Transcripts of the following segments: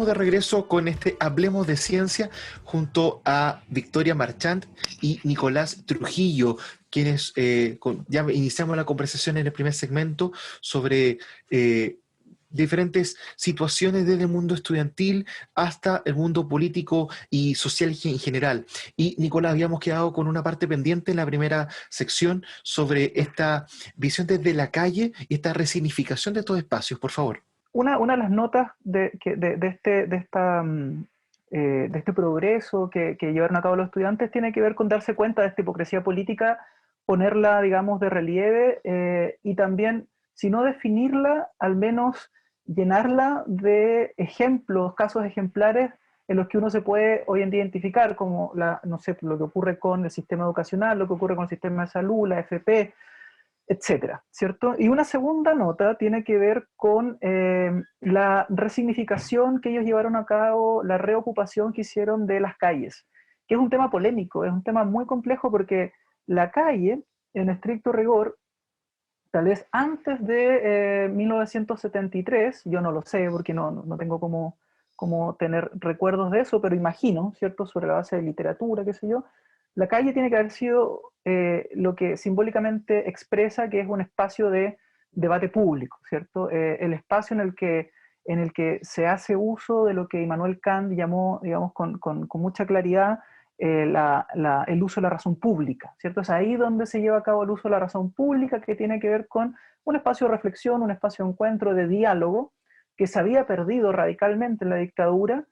estamos de regreso con este Hablemos de Ciencia junto a Victoria Marchant y Nicolás Trujillo, quienes ya iniciamos la conversación en el primer segmento sobre diferentes situaciones desde el mundo estudiantil hasta el mundo político y social en general. Y Nicolás, habíamos quedado con una parte pendiente en la primera sección sobre esta visión desde la calle y esta resignificación de estos espacios. Por favor. Una de las notas de este progreso que llevaron a cabo los estudiantes tiene que ver con darse cuenta de esta hipocresía política, ponerla, digamos, de relieve y también, si no definirla, al menos llenarla de ejemplos, casos ejemplares en los que uno se puede hoy en día identificar, como no sé, lo que ocurre con el sistema educacional, lo que ocurre con el sistema de salud, la FP, etcétera, ¿cierto? Y una segunda nota tiene que ver con la resignificación que ellos llevaron a cabo, la reocupación que hicieron de las calles, que es un tema polémico, es un tema muy complejo porque la calle, en estricto rigor, tal vez antes de 1973, yo no lo sé porque no tengo como tener recuerdos de eso, pero imagino, ¿cierto?, sobre la base de literatura, qué sé yo, la calle tiene que haber sido lo que simbólicamente expresa que es un espacio de debate público, ¿cierto? El espacio en el que se hace uso de lo que Immanuel Kant llamó, digamos, con mucha claridad, el uso de la razón pública, ¿cierto? Es ahí donde se lleva a cabo el uso de la razón pública, que tiene que ver con un espacio de reflexión, un espacio de encuentro, de diálogo, que se había perdido radicalmente en la dictadura,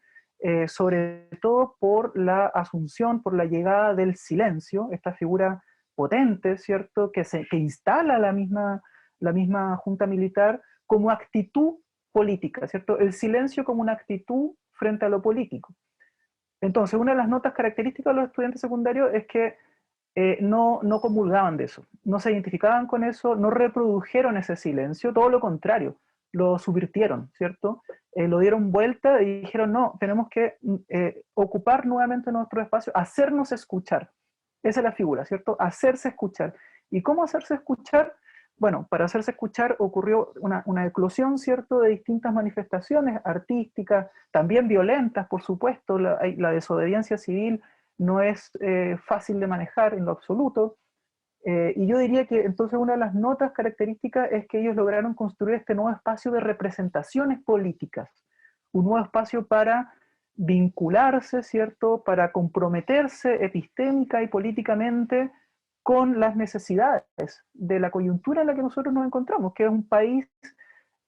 sobre todo por la asunción, por la llegada del silencio, esta figura potente, ¿cierto?, que instala la misma junta militar como actitud política, ¿cierto? El silencio como una actitud frente a lo político. Entonces, una de las notas características de los estudiantes secundarios es que no comulgaban de eso, no se identificaban con eso, no reprodujeron ese silencio, todo lo contrario, lo subvirtieron, ¿cierto? Lo dieron vuelta y dijeron, no, tenemos que ocupar nuevamente nuestro espacio, hacernos escuchar. Esa es la figura, ¿cierto? Hacerse escuchar. ¿Y cómo hacerse escuchar? Bueno, para hacerse escuchar ocurrió una eclosión, ¿cierto?, de distintas manifestaciones artísticas, también violentas, por supuesto. La desobediencia civil no es fácil de manejar en lo absoluto. Y yo diría que entonces una de las notas características es que ellos lograron construir este nuevo espacio de representaciones políticas, un nuevo espacio para vincularse, ¿cierto?, para comprometerse epistémica y políticamente con las necesidades de la coyuntura en la que nosotros nos encontramos, que es un país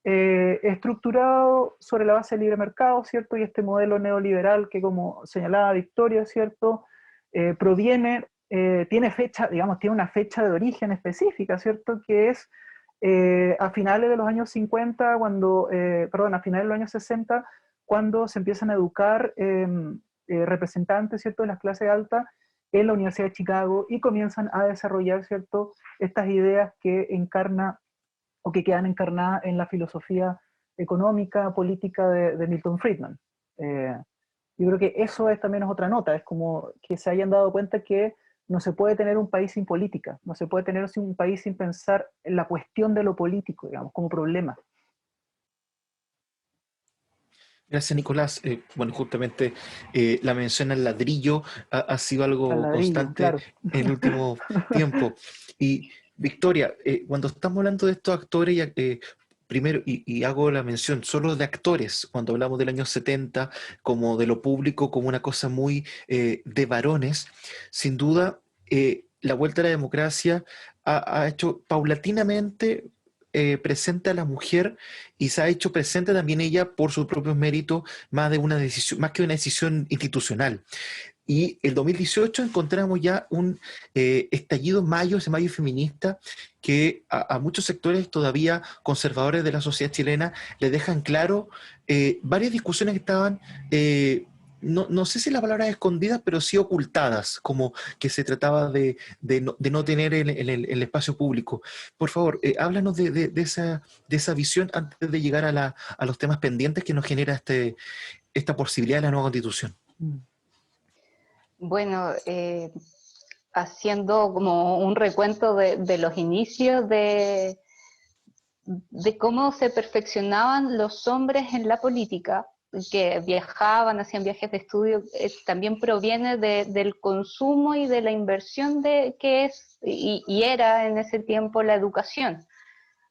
estructurado sobre la base del libre mercado, ¿cierto? Y este modelo neoliberal que, como señalaba Victoria, ¿cierto?, tiene fecha, digamos, tiene una fecha de origen específica, ¿cierto?, que es a finales de los años 50, a finales de los años 60, cuando se empiezan a educar representantes, ¿cierto?, de las clases altas en la Universidad de Chicago y comienzan a desarrollar, ¿cierto?, estas ideas que encarna o que quedan encarnadas en la filosofía económica, política de Milton Friedman. Yo creo que eso también es otra nota, es como que se hayan dado cuenta que no se puede tener un país sin política, no se puede tener un país sin pensar en la cuestión de lo político, digamos, como problema. Gracias, Nicolás. Bueno, justamente la mención al ladrillo ha sido Al algo ladrillo, constante claro. en el último tiempo. Y Victoria, cuando estamos hablando de estos actores, primero, y hago la mención solo de actores, cuando hablamos del año 70, como de lo público, como una cosa muy de varones, sin duda, la vuelta a la democracia ha hecho paulatinamente presente a la mujer y se ha hecho presente también ella por sus propios méritos, más de una decisión, más que una decisión institucional. Y el 2018 encontramos ya un estallido mayo, ese mayo feminista, que a muchos sectores todavía conservadores de la sociedad chilena le dejan claro varias discusiones que estaban, no sé si la palabra es escondidas, pero sí ocultadas, como que se trataba de no tener el espacio público. Por favor, háblanos de esa visión antes de llegar a los temas pendientes que nos genera esta posibilidad de la nueva constitución. Bueno, haciendo como un recuento de los inicios de cómo se perfeccionaban los hombres en la política, que viajaban, hacían viajes de estudio, también proviene del consumo y de la inversión que es y era en ese tiempo la educación.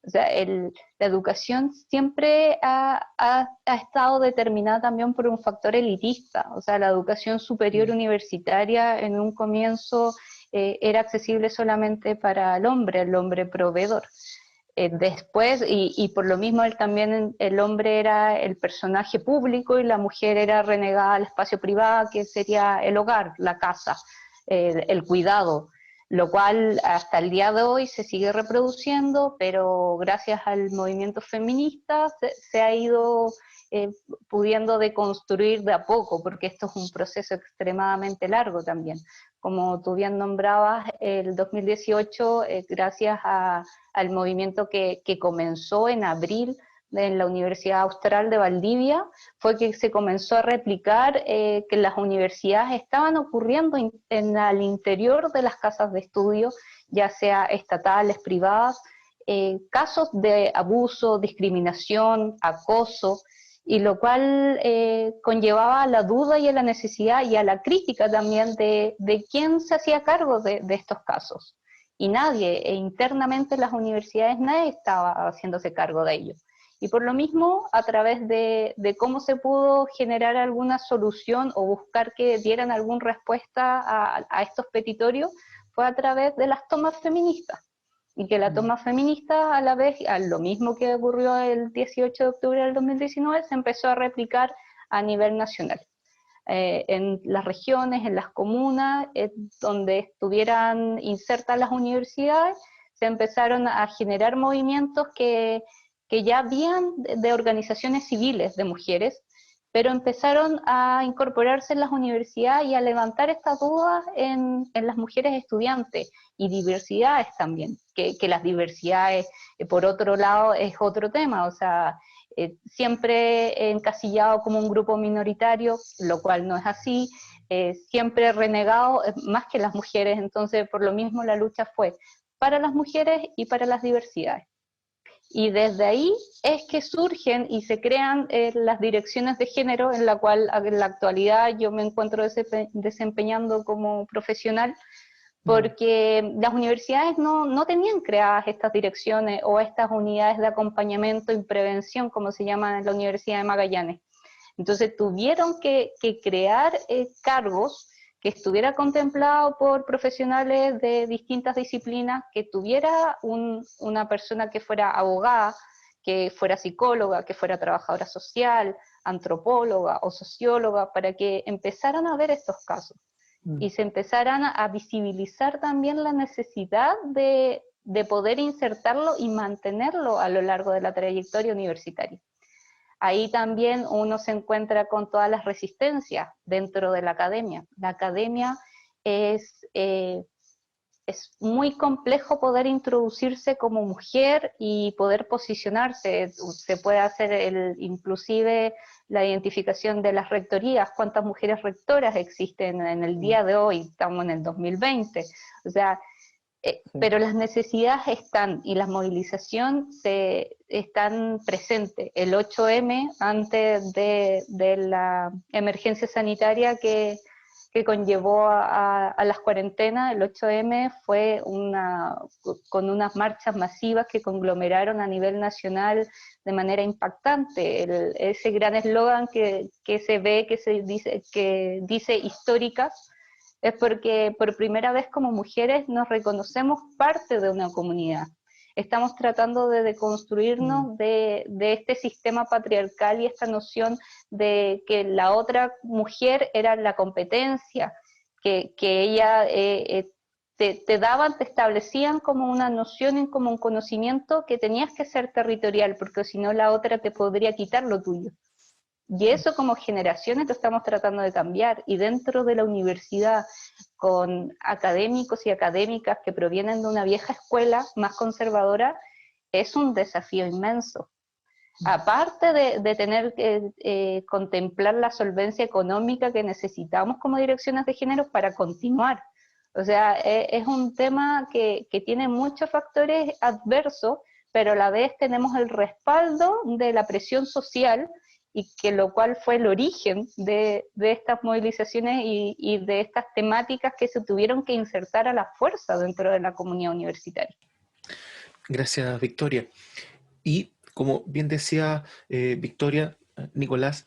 O sea, la educación siempre ha estado determinada también por un factor elitista. O sea, la educación superior universitaria en un comienzo era accesible solamente para el hombre proveedor. Después, y por lo mismo también el hombre era el personaje público y la mujer era renegada al espacio privado, que sería el hogar, la casa, el cuidado, lo cual hasta el día de hoy se sigue reproduciendo, pero gracias al movimiento feminista se ha ido pudiendo deconstruir de a poco, porque esto es un proceso extremadamente largo también. Como tú bien nombrabas, el 2018, gracias al movimiento que comenzó en abril en la Universidad Austral de Valdivia, fue que se comenzó a replicar que las universidades estaban ocurriendo al interior de las casas de estudio, ya sea estatales, privadas, casos de abuso, discriminación, acoso, y lo cual conllevaba a la duda y a la necesidad y a la crítica también de quién se hacía cargo de estos casos. Y nadie, internamente en las universidades, nadie estaba haciéndose cargo de ello. Y por lo mismo, a través de cómo se pudo generar alguna solución o buscar que dieran alguna respuesta a estos petitorios, fue a través de las tomas feministas. Y que la toma feminista, a la vez, a lo mismo que ocurrió el 18 de octubre del 2019, se empezó a replicar a nivel nacional. En las regiones, en las comunas, donde estuvieran insertas las universidades, se empezaron a generar movimientos que ya habían de organizaciones civiles de mujeres, pero empezaron a incorporarse en las universidades y a levantar estas dudas en las mujeres estudiantes y diversidades también, que las diversidades, por otro lado, es otro tema, o sea, siempre encasillado como un grupo minoritario, lo cual no es así, siempre renegado, más que las mujeres, entonces por lo mismo la lucha fue para las mujeres y para las diversidades. Y desde ahí es que surgen y se crean las direcciones de género, en la cual en la actualidad yo me encuentro desempeñando como profesional, porque las universidades no tenían creadas estas direcciones o estas unidades de acompañamiento y prevención, como se llaman en la Universidad de Magallanes. Entonces tuvieron que crear cargos que estuviera contemplado por profesionales de distintas disciplinas, que tuviera una persona que fuera abogada, que fuera psicóloga, que fuera trabajadora social, antropóloga o socióloga, para que empezaran a ver estos casos y se empezaran a visibilizar también la necesidad de poder insertarlo y mantenerlo a lo largo de la trayectoria universitaria. Ahí también uno se encuentra con todas las resistencias dentro de la academia. La academia es muy complejo poder introducirse como mujer y poder posicionarse. Se puede hacer inclusive la identificación de las rectorías, cuántas mujeres rectoras existen en el día de hoy, estamos en el 2020. O sea, pero las necesidades están y la movilización están presentes. El 8M, antes de la emergencia sanitaria que conllevó a las cuarentenas, el 8M fue con unas marchas masivas que conglomeraron a nivel nacional de manera impactante. Ese gran eslogan que se ve, que dice históricas, es porque por primera vez como mujeres nos reconocemos parte de una comunidad. Estamos tratando de deconstruirnos de este sistema patriarcal y esta noción de que la otra mujer era la competencia, que ella te daban, te establecían como una noción, como un conocimiento que tenías que ser territorial, porque si no la otra te podría quitar lo tuyo. Y eso como generaciones lo estamos tratando de cambiar, y dentro de la universidad, con académicos y académicas que provienen de una vieja escuela más conservadora, es un desafío inmenso. Aparte de tener que contemplar la solvencia económica que necesitamos como direcciones de género para continuar. O sea, es un tema que tiene muchos factores adversos, pero a la vez tenemos el respaldo de la presión social y que lo cual fue el origen de estas movilizaciones y de estas temáticas que se tuvieron que insertar a la fuerza dentro de la comunidad universitaria. Gracias, Victoria. Y como bien decía Victoria, Nicolás,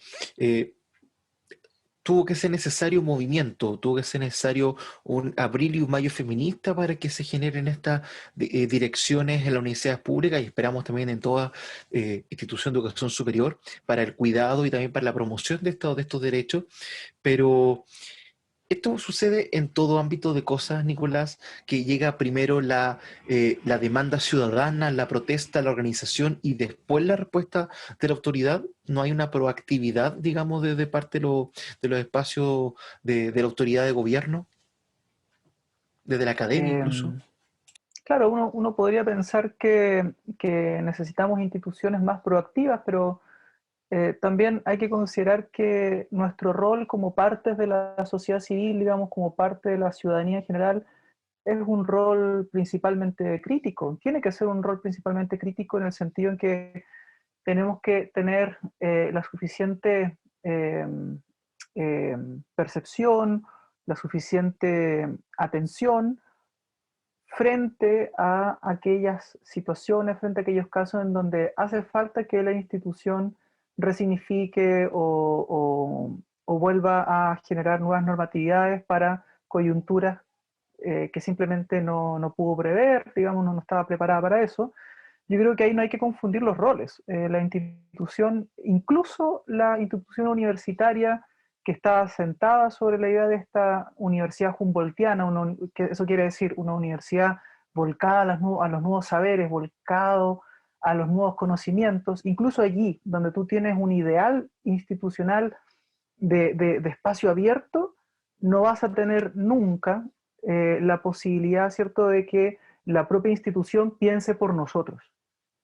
tuvo que ser necesario un movimiento, tuvo que ser necesario un abril y un mayo feminista para que se generen estas direcciones en las universidades públicas, y esperamos también en toda institución de educación superior, para el cuidado y también para la promoción de estos derechos. Pero esto sucede en todo ámbito de cosas, Nicolás, que llega primero la demanda ciudadana, la protesta, la organización y después la respuesta de la autoridad. No hay una proactividad, digamos, de parte de los espacios de la autoridad de gobierno, desde la academia incluso. Claro, uno podría pensar que necesitamos instituciones más proactivas, pero también hay que considerar que nuestro rol como partes de la sociedad civil, digamos, como parte de la ciudadanía en general, es un rol principalmente crítico. Tiene que ser un rol principalmente crítico en el sentido en que tenemos que tener la suficiente percepción, la suficiente atención frente a aquellas situaciones, frente a aquellos casos en donde hace falta que la institución resignifique o vuelva a generar nuevas normatividades para coyunturas que simplemente no pudo prever, digamos, no estaba preparada para eso. Yo creo que ahí no hay que confundir los roles. La institución, incluso la institución universitaria que está sentada sobre la idea de esta universidad humboldtiana, que eso quiere decir una universidad volcada a los nuevos saberes, volcado a los nuevos conocimientos, incluso allí donde tú tienes un ideal institucional de espacio abierto, no vas a tener nunca la posibilidad, ¿cierto?, de que la propia institución piense por nosotros.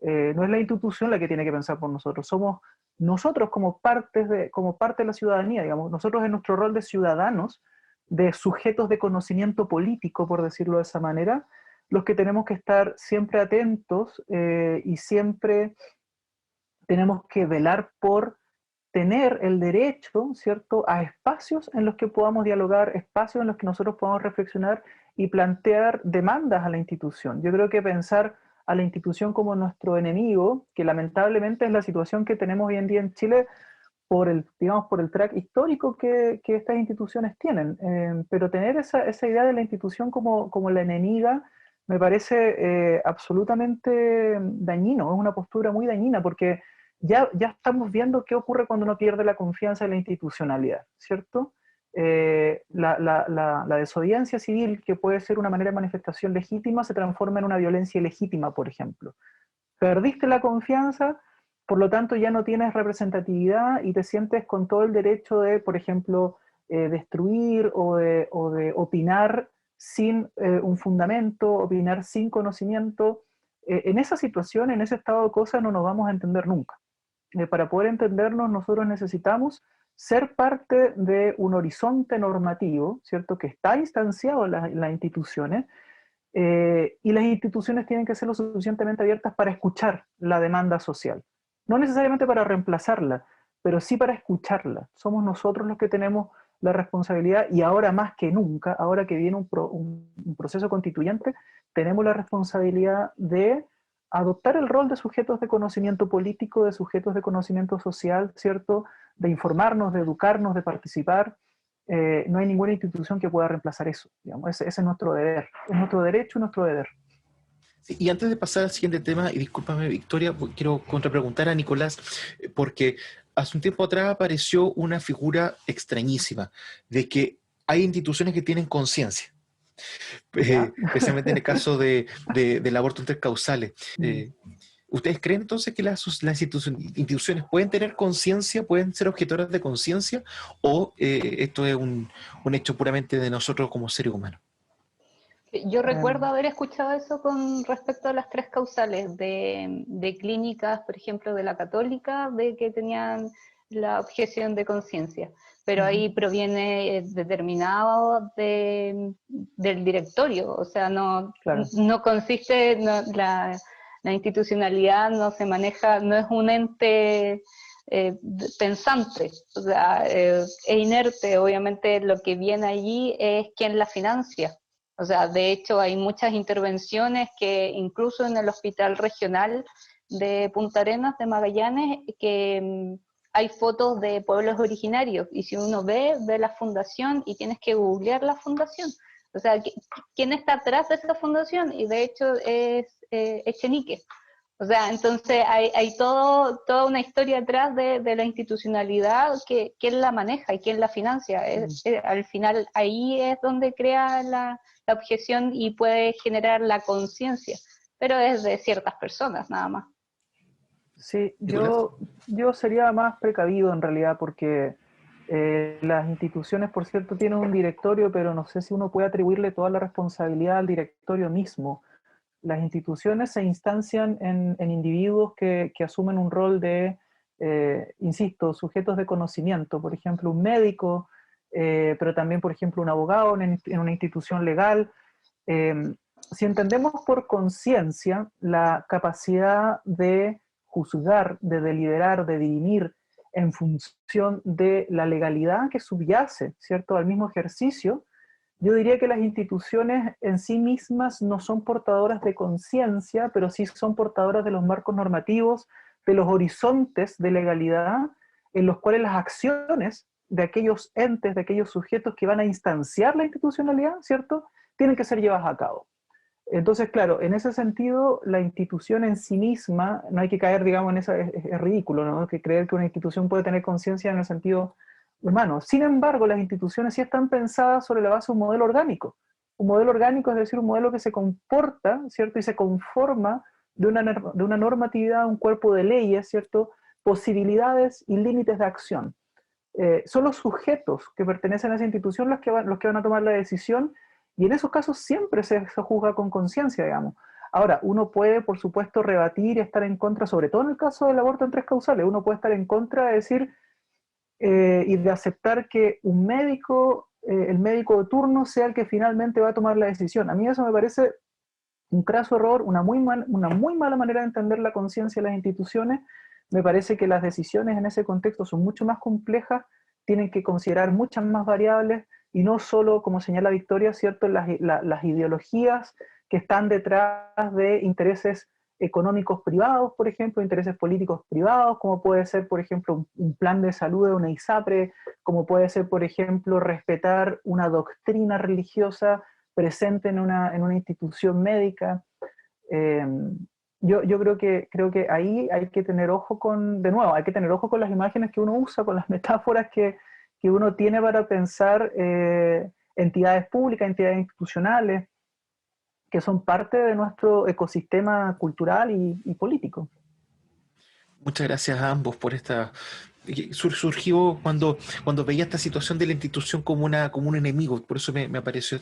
No es la institución la que tiene que pensar por nosotros, somos nosotros como parte de la ciudadanía, digamos, nosotros en nuestro rol de ciudadanos, de sujetos de conocimiento político, por decirlo de esa manera, los que tenemos que estar siempre atentos y siempre tenemos que velar por tener el derecho, ¿cierto?, a espacios en los que podamos dialogar, espacios en los que nosotros podamos reflexionar y plantear demandas a la institución. Yo creo que pensar a la institución como nuestro enemigo, que lamentablemente es la situación que tenemos hoy en día en Chile por el track histórico que estas instituciones tienen. Pero tener esa idea de la institución como la enemiga me parece absolutamente dañino, es una postura muy dañina, porque ya estamos viendo qué ocurre cuando uno pierde la confianza en la institucionalidad, ¿cierto? La desobediencia civil, que puede ser una manera de manifestación legítima, se transforma en una violencia ilegítima, por ejemplo. Perdiste la confianza, por lo tanto ya no tienes representatividad y te sientes con todo el derecho de, por ejemplo, destruir o de opinar sin un fundamento, opinar sin conocimiento. En esa situación, en ese estado de cosas, no nos vamos a entender nunca. Para poder entendernos, nosotros necesitamos ser parte de un horizonte normativo, ¿cierto?, que está instanciado en las instituciones, y las instituciones tienen que ser lo suficientemente abiertas para escuchar la demanda social. No necesariamente para reemplazarla, pero sí para escucharla. Somos nosotros los que tenemos la responsabilidad, y ahora más que nunca, ahora que viene un proceso constituyente, tenemos la responsabilidad de adoptar el rol de sujetos de conocimiento político, de sujetos de conocimiento social, ¿cierto?, de informarnos, de educarnos, de participar. No hay ninguna institución que pueda reemplazar eso, digamos. Ese es nuestro deber, es nuestro derecho y nuestro deber. Sí, y antes de pasar al siguiente tema, y discúlpame Victoria, quiero contrapreguntar a Nicolás, porque hace un tiempo atrás apareció una figura extrañísima, de que hay instituciones que tienen conciencia. Especialmente en el caso del aborto intercausales. ¿Ustedes creen entonces que las instituciones pueden tener conciencia, pueden ser objetoras de conciencia, o esto es un hecho puramente de nosotros como seres humanos? Yo recuerdo haber escuchado eso con respecto a las 3 causales de clínicas, por ejemplo, de la Católica, de que tenían la objeción de conciencia, pero ahí proviene determinado del directorio, o sea, Claro. no consiste, la institucionalidad no se maneja, no es un ente pensante, o sea, es inerte. Obviamente lo que viene allí es quien la financia. O sea, de hecho hay muchas intervenciones que incluso en el hospital regional de Punta Arenas, de Magallanes, que hay fotos de pueblos originarios, y si uno ve la fundación y tienes que googlear la fundación. O sea, ¿quién está atrás de esa fundación? Y de hecho es Echenique. O sea, entonces hay toda una historia atrás de la institucionalidad, que quién la maneja y quién la financia. Al final ahí es donde crea la objeción y puede generar la conciencia, pero es de ciertas personas nada más. Sí, Nicolás. yo sería más precavido en realidad porque las instituciones, por cierto, tienen un directorio, pero no sé si uno puede atribuirle toda la responsabilidad al directorio mismo. Las instituciones se instancian en individuos que asumen un rol de, insisto, sujetos de conocimiento, por ejemplo, un médico, pero también, por ejemplo, un abogado en una institución legal. Eh, si entendemos por conciencia la capacidad de juzgar, de deliberar, de dirimir en función de la legalidad que subyace, ¿cierto?, al mismo ejercicio, yo diría que las instituciones en sí mismas no son portadoras de conciencia, pero sí son portadoras de los marcos normativos, de los horizontes de legalidad, en los cuales las acciones de aquellos entes, de aquellos sujetos que van a instanciar la institucionalidad, ¿cierto?, tienen que ser llevadas a cabo. Entonces, claro, en ese sentido, la institución en sí misma, no hay que caer, digamos, en eso, es ridículo, ¿no? Que creer que una institución puede tener conciencia en el sentido humano. Sin embargo, las instituciones sí están pensadas sobre la base de un modelo orgánico. Un modelo orgánico es decir, un modelo que se comporta, ¿cierto? Y se conforma de una normatividad, un cuerpo de leyes, ¿cierto? Posibilidades y límites de acción. Son los sujetos que pertenecen a esa institución los que van a tomar la decisión, y en esos casos siempre se juzga con conciencia, digamos. Ahora, uno puede, por supuesto, rebatir y estar en contra, sobre todo en el caso del aborto en tres causales, uno puede estar en contra de decir y de aceptar que un médico, el médico de turno, sea el que finalmente va a tomar la decisión. A mí eso me parece un craso error, una muy mala manera de entender la conciencia de las instituciones. Me parece que las decisiones en ese contexto son mucho más complejas, tienen que considerar muchas más variables y no solo, como señala Victoria, ¿cierto?, las ideologías que están detrás de intereses económicos privados, por ejemplo, intereses políticos privados, como puede ser, por ejemplo, un plan de salud de una ISAPRE, como puede ser, por ejemplo, respetar una doctrina religiosa presente en una institución médica. Eh, yo creo que ahí hay que tener ojo con, de nuevo, hay que tener ojo con las imágenes que uno usa, con las metáforas que uno tiene para pensar entidades públicas, entidades institucionales, que son parte de nuestro ecosistema cultural y político. Muchas gracias a ambos por esta. Surgió cuando veía esta situación de la institución como un enemigo, por eso me apareció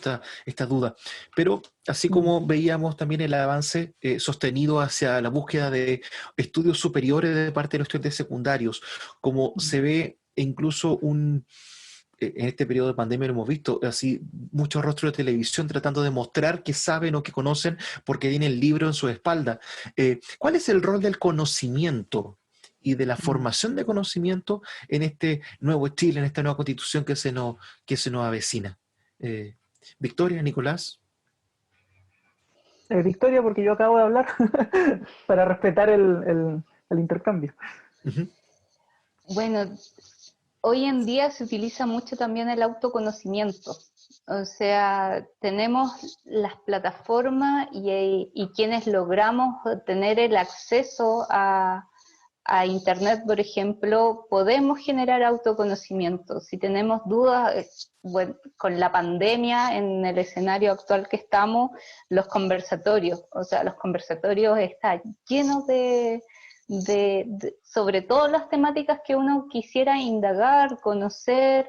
esta duda. Pero así como veíamos también el avance sostenido hacia la búsqueda de estudios superiores de parte de los estudiantes secundarios, como se ve incluso en este periodo de pandemia lo hemos visto, así muchos rostros de televisión tratando de mostrar que saben o que conocen porque tienen el libro en su espalda. ¿Cuál es el rol del conocimiento y de la formación de conocimiento en este nuevo Chile, en esta nueva constitución que se nos avecina? Victoria, Nicolás. Victoria, porque yo acabo de hablar, para respetar el intercambio. Uh-huh. Bueno, hoy en día se utiliza mucho también el autoconocimiento. O sea, tenemos las plataformas y quienes logramos tener el acceso a Internet, por ejemplo, podemos generar autoconocimiento. Si tenemos dudas, bueno, con la pandemia, en el escenario actual que estamos, los conversatorios, o sea, los conversatorios están llenos sobre todo las temáticas que uno quisiera indagar, conocer.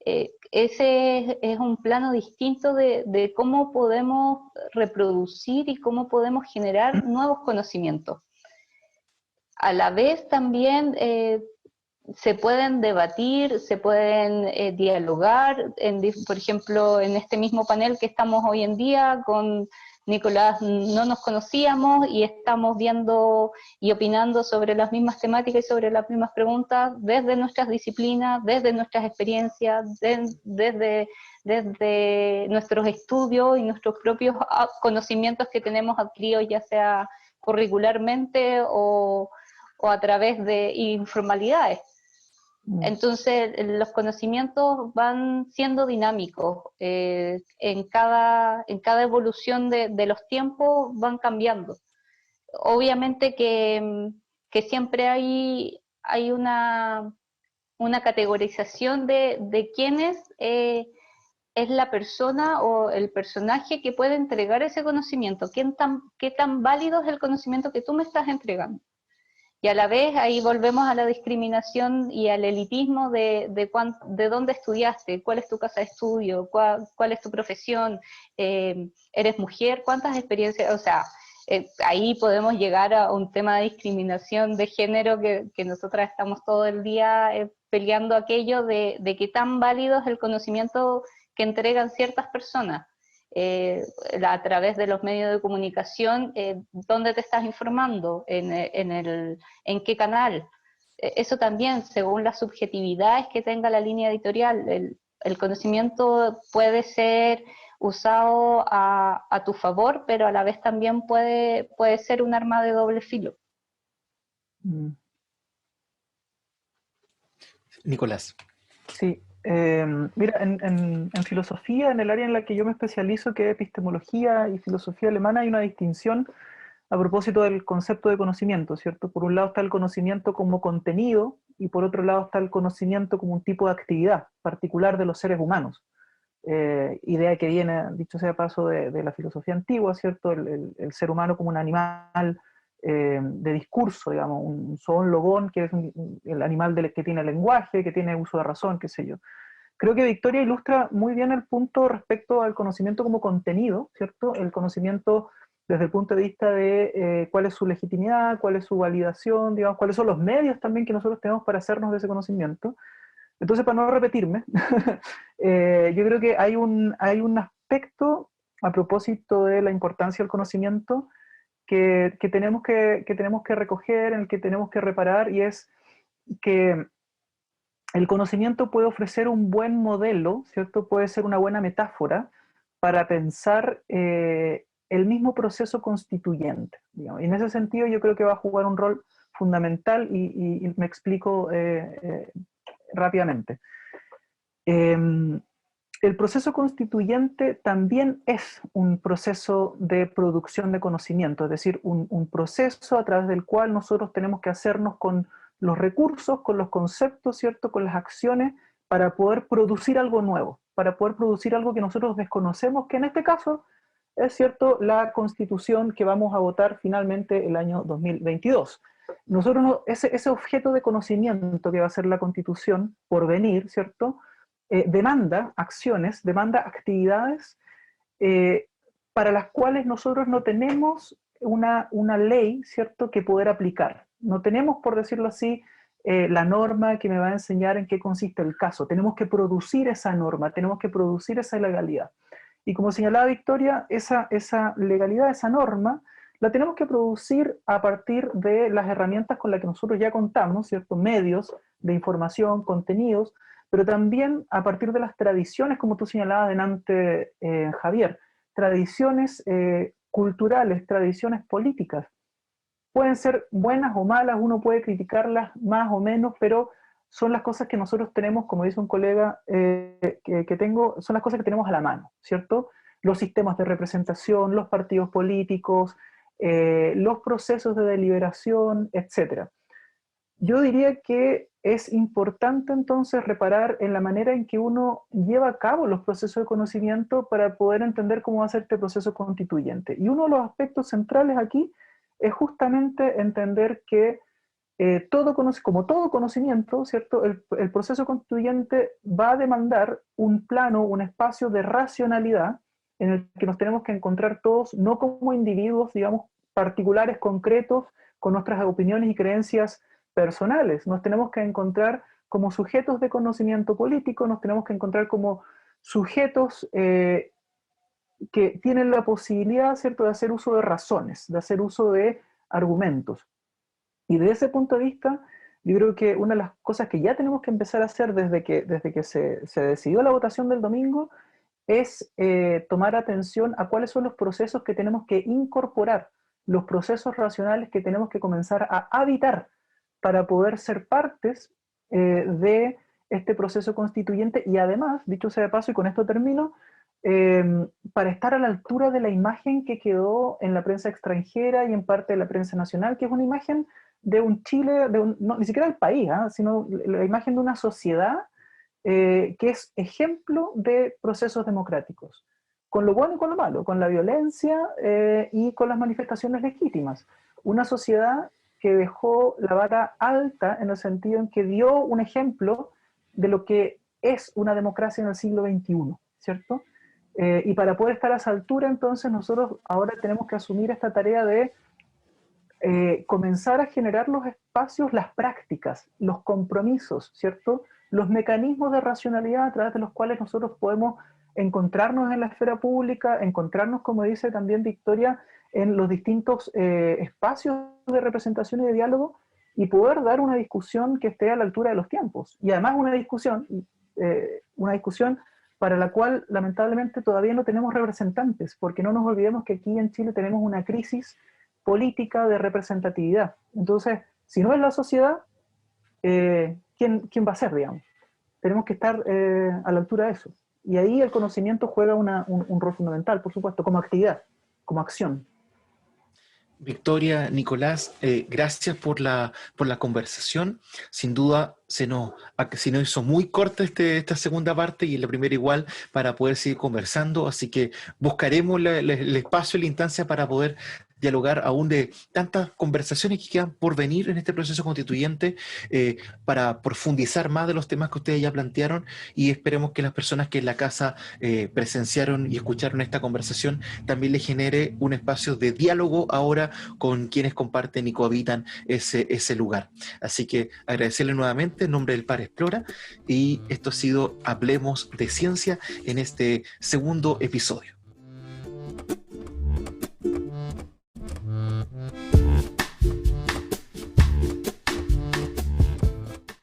Ese es un plano distinto de cómo podemos reproducir y cómo podemos generar nuevos conocimientos. A la vez también se pueden debatir, se pueden dialogar, por ejemplo, en este mismo panel que estamos hoy en día con Nicolás no nos conocíamos y estamos viendo y opinando sobre las mismas temáticas y sobre las mismas preguntas desde nuestras disciplinas, desde nuestras experiencias, desde nuestros estudios y nuestros propios conocimientos que tenemos adquiridos, ya sea curricularmente o a través de informalidades. Entonces, los conocimientos van siendo dinámicos, en cada evolución de los tiempos van cambiando. Obviamente que siempre hay una categorización de quién es la persona o el personaje que puede entregar ese conocimiento, qué tan válido es el conocimiento que tú me estás entregando. Y a la vez ahí volvemos a la discriminación y al elitismo de dónde estudiaste, cuál es tu casa de estudio, cuál es tu profesión, eres mujer, cuántas experiencias, o sea, ahí podemos llegar a un tema de discriminación de género que nosotras estamos todo el día peleando aquello de qué tan válido es el conocimiento que entregan ciertas personas. A través de los medios de comunicación, dónde te estás informando, en qué canal. Eso también, según las subjetividades que tenga la línea editorial, el conocimiento puede ser usado a tu favor, pero a la vez también puede ser un arma de doble filo. Nicolás. Sí. Mira, en filosofía, en el área en la que yo me especializo, que es epistemología y filosofía alemana, hay una distinción a propósito del concepto de conocimiento, ¿cierto? Por un lado está el conocimiento como contenido y por otro lado está el conocimiento como un tipo de actividad particular de los seres humanos. Idea que viene, dicho sea de paso, de la filosofía antigua, ¿cierto? El ser humano como un animal de discurso, digamos, un zoon logón, que es el animal que tiene lenguaje, que tiene uso de razón, qué sé yo. Creo que Victoria ilustra muy bien el punto respecto al conocimiento como contenido, ¿cierto? El conocimiento desde el punto de vista de cuál es su legitimidad, cuál es su validación, digamos, cuáles son los medios también que nosotros tenemos para hacernos de ese conocimiento. Entonces, para no repetirme, yo creo que hay un aspecto a propósito de la importancia del conocimiento que tenemos que recoger, en el que tenemos que reparar, y es que el conocimiento puede ofrecer un buen modelo, ¿cierto? Puede ser una buena metáfora para pensar el mismo proceso constituyente, digamos. Y en ese sentido yo creo que va a jugar un rol fundamental y me explico rápidamente. El proceso constituyente también es un proceso de producción de conocimiento, es decir, un proceso a través del cual nosotros tenemos que hacernos con los recursos, con los conceptos, ¿cierto?, con las acciones, para poder producir algo nuevo, para poder producir algo que nosotros desconocemos, que en este caso es, cierto, la Constitución que vamos a votar finalmente el año 2022. Nosotros ese objeto de conocimiento que va a ser la Constitución por venir, ¿cierto?, demanda acciones, demanda actividades para las cuales nosotros no tenemos una ley, ¿cierto?, que poder aplicar. No tenemos, por decirlo así, la norma que me va a enseñar en qué consiste el caso. Tenemos que producir esa norma, tenemos que producir esa legalidad. Y como señalaba Victoria, esa legalidad, esa norma, la tenemos que producir a partir de las herramientas con las que nosotros ya contamos, ¿cierto?, medios de información, contenidos, pero también a partir de las tradiciones, como tú señalabas delante, Javier, tradiciones culturales, tradiciones políticas. Pueden ser buenas o malas, uno puede criticarlas más o menos, pero son las cosas que nosotros tenemos, como dice un colega que tengo, son las cosas que tenemos a la mano, ¿cierto? Los sistemas de representación, los partidos políticos, los procesos de deliberación, etc. Yo diría que es importante entonces reparar en la manera en que uno lleva a cabo los procesos de conocimiento para poder entender cómo va a ser este proceso constituyente. Y uno de los aspectos centrales aquí es justamente entender que como todo conocimiento, ¿cierto?, el proceso constituyente va a demandar un plano, un espacio de racionalidad en el que nos tenemos que encontrar todos, no como individuos, digamos, particulares, concretos, con nuestras opiniones y creencias personales, nos tenemos que encontrar como sujetos de conocimiento político, nos tenemos que encontrar como sujetos que tienen la posibilidad, ¿cierto?, de hacer uso de razones, de hacer uso de argumentos. Y desde ese punto de vista, yo creo que una de las cosas que ya tenemos que empezar a hacer desde que se decidió la votación del domingo es tomar atención a cuáles son los procesos que tenemos que incorporar, los procesos racionales que tenemos que comenzar a habitar para poder ser partes de este proceso constituyente y además, dicho sea de paso, y con esto termino, para estar a la altura de la imagen que quedó en la prensa extranjera y en parte de la prensa nacional, que es una imagen de un Chile, no, ni siquiera del país, sino la imagen de una sociedad que es ejemplo de procesos democráticos, con lo bueno y con lo malo, con la violencia y con las manifestaciones legítimas. Una sociedad que dejó la vara alta en el sentido en que dio un ejemplo de lo que es una democracia en el siglo XXI, ¿cierto? Y para poder estar a esa altura, entonces, nosotros ahora tenemos que asumir esta tarea de comenzar a generar los espacios, las prácticas, los compromisos, ¿cierto? Los mecanismos de racionalidad a través de los cuales nosotros podemos encontrarnos en la esfera pública, encontrarnos, como dice también Victoria, en los distintos espacios de representación y de diálogo y poder dar una discusión que esté a la altura de los tiempos. Y además una discusión para la cual lamentablemente todavía no tenemos representantes, porque no nos olvidemos que aquí en Chile tenemos una crisis política de representatividad. Entonces, si no es la sociedad, ¿quién va a ser, digamos? Tenemos que estar a la altura de eso. Y ahí el conocimiento juega un rol fundamental, por supuesto, como actividad, como acción. Victoria, Nicolás, gracias por la conversación. Sin duda se nos hizo muy corta esta segunda parte y en la primera igual para poder seguir conversando, así que buscaremos el espacio y la instancia para poder dialogar aún de tantas conversaciones que quedan por venir en este proceso constituyente, para profundizar más de los temas que ustedes ya plantearon, y esperemos que las personas que en la casa presenciaron y escucharon esta conversación también les genere un espacio de diálogo ahora con quienes comparten y cohabitan ese lugar. Así que agradecerle nuevamente en nombre del Par Explora, y esto ha sido Hablemos de Ciencia en este segundo episodio.